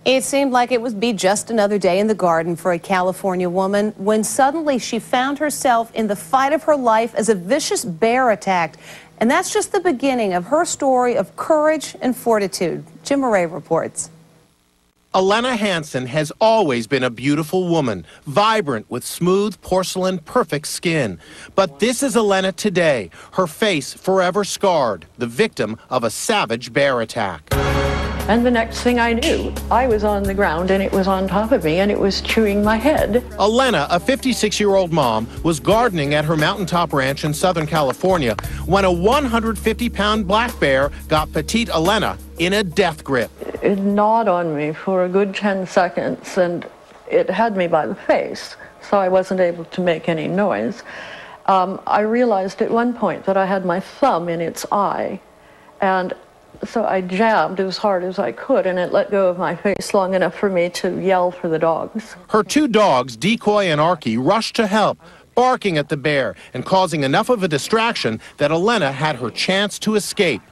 It seemed like it would be just another day in the garden for a California woman when suddenly she found herself in the fight of her life as a vicious bear attacked. And that's just the beginning of her story of courage and fortitude. Jim Murray reports. Allena Hansen has always been a beautiful woman, vibrant with smooth porcelain, perfect skin. But this is Allena today, her face forever scarred, the victim of a savage bear attack. And the next thing I knew, I was on the ground and it was on top of me and it was chewing my head. Allena, a 56-year-old mom, was gardening at her mountaintop ranch in Southern California when a 150-pound black bear got petite Allena in a death grip. It gnawed on me for a good 10 seconds and it had me by the face, so I wasn't able to make any noise. I realized at one point that I had my thumb in its eye, and so I jabbed as hard as I could, and it let go of my face long enough for me to yell for the dogs. Her two dogs, Decoy and Arky, rushed to help, barking at the bear and causing enough of a distraction that Allena had her chance to escape.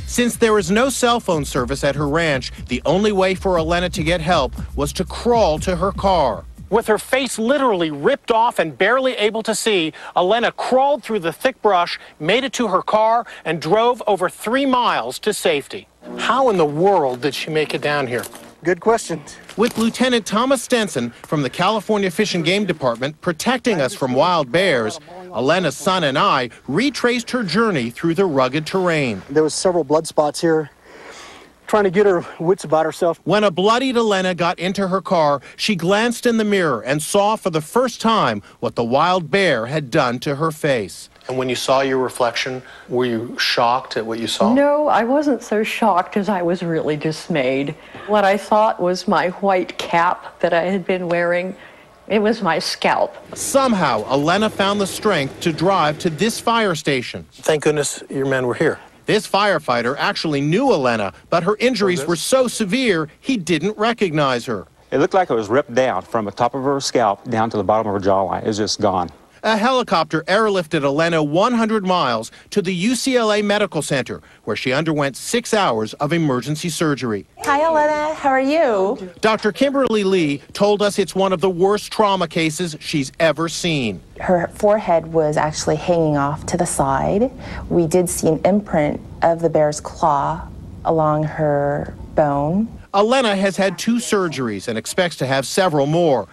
Since there is no cell phone service at her ranch, the only way for Allena to get help was to crawl to her car. With her face literally ripped off and barely able to see, Allena crawled through the thick brush, made it to her car, and drove over 3 miles to safety. How in the world did she make it down here? Good question. With Lieutenant Thomas Stenson from the California Fish and Game Department protecting us from wild bears, Allena's son and I retraced her journey through the rugged terrain. There was several blood spots here, trying to get her wits about herself. When a bloodied Allena got into her car, she glanced in the mirror and saw for the first time what the wild bear had done to her face. And when you saw your reflection, were you shocked at what you saw? No, I wasn't so shocked as I was really dismayed. What I thought was my white cap that I had been wearing, it was my scalp. Somehow, Allena found the strength to drive to this fire station. Thank goodness your men were here. This firefighter actually knew Allena, but her injuries were so severe, he didn't recognize her. It looked like it was ripped down from the top of her scalp down to the bottom of her jawline. It was just gone. A helicopter airlifted Allena 100 miles to the UCLA Medical Center, where she underwent 6 hours of emergency surgery. Hi, Allena. How are you? Dr. Kimberly Lee told us it's one of the worst trauma cases she's ever seen. Her forehead was actually hanging off to the side. We did see an imprint of the bear's claw along her bone. Allena has had 2 surgeries and expects to have several more.